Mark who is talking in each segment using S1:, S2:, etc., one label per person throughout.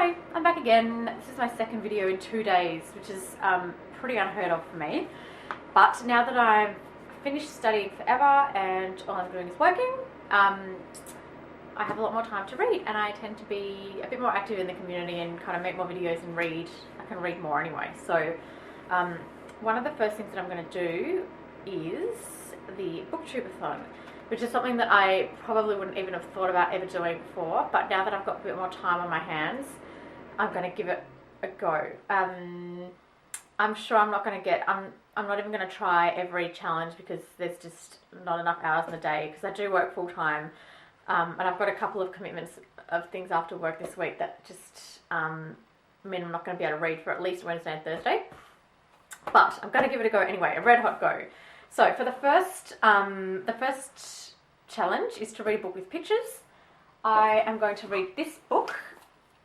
S1: Hi, I'm back again. This is my second video in 2 days, which is pretty unheard of for me. But now that I've finished studying forever and all I'm doing is working, I have a lot more time to read, and I tend to be a bit more active in the community and kind of make more videos and read. I can read more anyway. So one of the first things that I'm going to do is the Booktube-a-thon, which is something that I probably wouldn't even have thought about ever doing before, but now that I've got a bit more time on my hands, I'm going to give it a go. I'm sure I'm not going to get, I'm not even going to try every challenge because there's just not enough hours in the day, because I do work full time, and I've got a couple of commitments of things after work this week that just mean I'm not going to be able to read for at least Wednesday and Thursday. But I'm going to give it a go anyway, a red hot go. So for the first challenge is to read a book with pictures. I am going to read this book,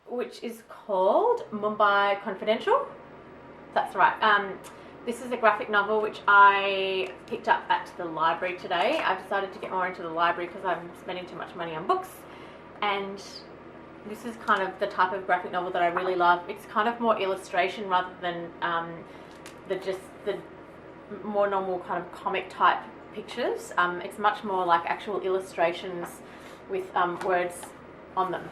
S1: which is called Mumbai Confidential. That's right. This is a graphic novel which I picked up at the library today. I've decided to get more into the library because I'm spending too much money on books, and this is kind of the type of graphic novel that I really love. It's kind of more illustration rather than the more normal kind of comic type pictures. It's much more like actual illustrations with words on them,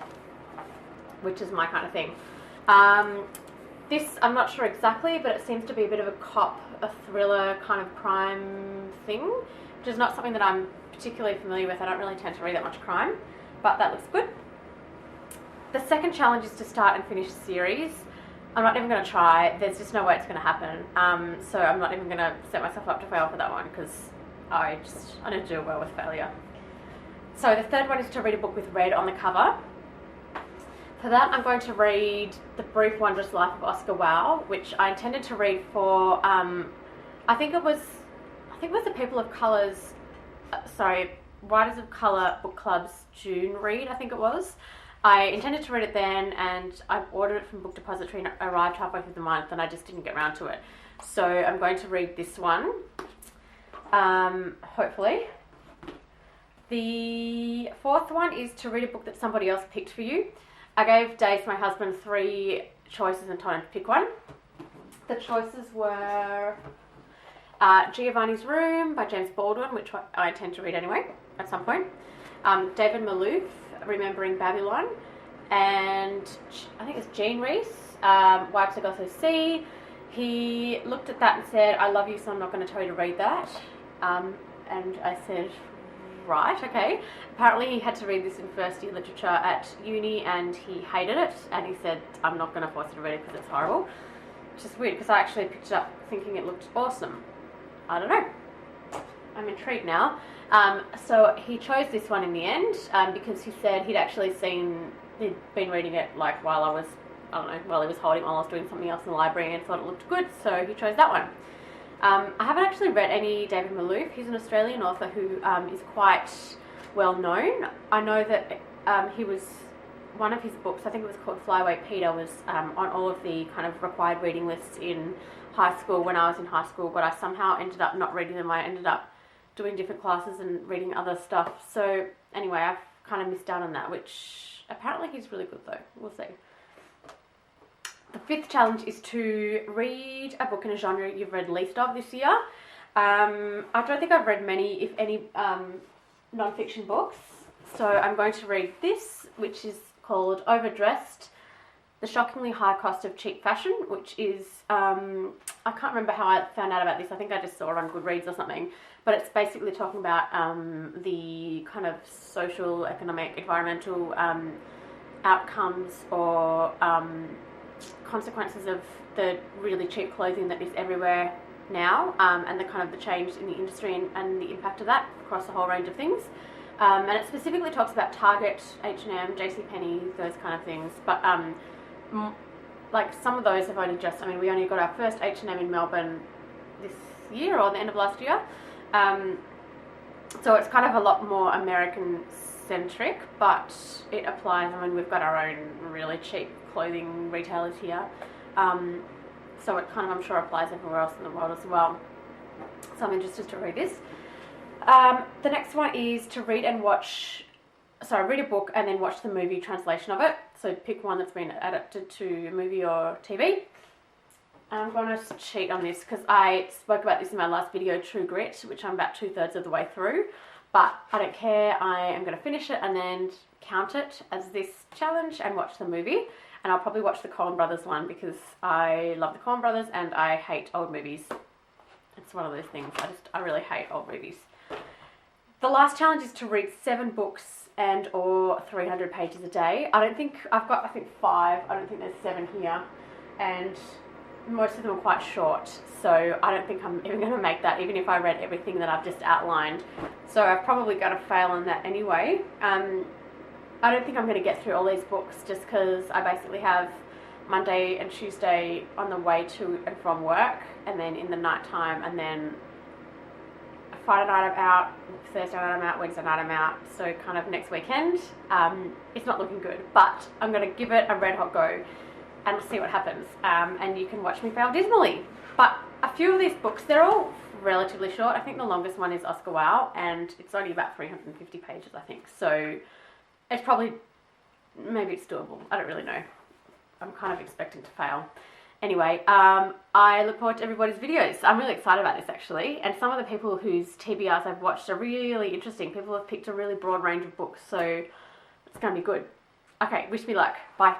S1: which is my kind of thing. This, I'm not sure exactly, but it seems to be a bit of a thriller kind of crime thing, which is not something that I'm particularly familiar with. I don't really tend to read that much crime, but that looks good. The second challenge is to start and finish a series. I'm not even going to try. There's just no way it's going to happen. So I'm not even going to set myself up to fail for that one, because I don't do well with failure. So the third one is to read a book with red on the cover. For that, I'm going to read The Brief Wondrous Life of Oscar Wilde, which I intended to read for, I think it was the People of Colour's, Writers of Colour Book Club's June read, I think it was. I intended to read it then, and I ordered it from Book Depository and it arrived halfway through the month, and I just didn't get around to it. So I'm going to read this one, hopefully. The fourth one is to read a book that somebody else picked for you. I gave Dave, my husband, 3 choices and told him to pick one. The choices were Giovanni's Room by James Baldwin, which I intend to read anyway at some point. David Malouf, Remembering Babylon, and I think it's Jean Rees, Wipes I Got to See. He looked at that and said, "I love you, so I'm not going to tell you to read that." And I said, right, okay. Apparently he had to read this in first year literature at uni and he hated it, and he said, "I'm not going to force you to read it because it's horrible," which is weird because I actually picked it up thinking it looked awesome. I don't know. I'm intrigued now. So he chose this one in the end because he said he'd been reading it like while he was holding while I was doing something else in the library and thought it looked good, so he chose that one. I haven't actually read any David Malouf. He's an Australian author who is quite well known. I know that he was, one of his books, I think it was called Fly Away Peter, was on all of the kind of required reading lists in high school when I was in high school, but I somehow ended up not reading them. I ended up doing different classes and reading other stuff. So anyway, I've kind of missed out on that, which apparently he's really good though. We'll see. The fifth challenge is to read a book in a genre you've read least of this year. I don't think I've read many, if any, non-fiction books. So I'm going to read this, which is called Overdressed: The Shockingly High Cost of Cheap Fashion, which is, I can't remember how I found out about this. I think I just saw it on Goodreads or something. But it's basically talking about the kind of social, economic, environmental outcomes or consequences of the really cheap clothing that is everywhere now, and the kind of the change in the industry and the impact of that across a whole range of things. And it specifically talks about Target, H&M, JCPenney, those kind of things. But like some of those have only just, we only got our first H&M in Melbourne this year or the end of last year. So it's kind of a lot more American centric, but it applies. We've got our own really cheap clothing retailers here. So it kind of, I'm sure, applies everywhere else in the world as well. So I'm interested to read this. The next one is to read a book and then watch the movie translation of it. So pick one that's been adapted to movie or TV. I'm going to cheat on this because I spoke about this in my last video, True Grit, which I'm about 2/3 of the way through. But I don't care, I am going to finish it and then count it as this challenge and watch the movie. And I'll probably watch the Coen Brothers one because I love the Coen Brothers and I hate old movies. It's one of those things, I really hate old movies. The last challenge is to read 7 books and or 300 pages a day. I've got 5, I don't think there's 7 here. And most of them are quite short, so I don't think I'm even going to make that, even if I read everything that I've just outlined. So I've probably got to fail on that anyway. I don't think I'm going to get through all these books just because I basically have Monday and Tuesday on the way to and from work, and then in the night time, and then Friday night I'm out, Thursday night I'm out, Wednesday night I'm out, so kind of next weekend. It's not looking good, but I'm going to give it a red hot go and see what happens, and you can watch me fail dismally. But a few of these books, they're all relatively short. I think the longest one is Oscar Wilde, and it's only about 350 pages, I think. So it's probably, maybe it's doable. I don't really know. I'm kind of expecting to fail. Anyway, I look forward to everybody's videos. I'm really excited about this actually, and some of the people whose TBRs I've watched are really interesting. People have picked a really broad range of books, so it's going to be good. Okay, wish me luck. Bye.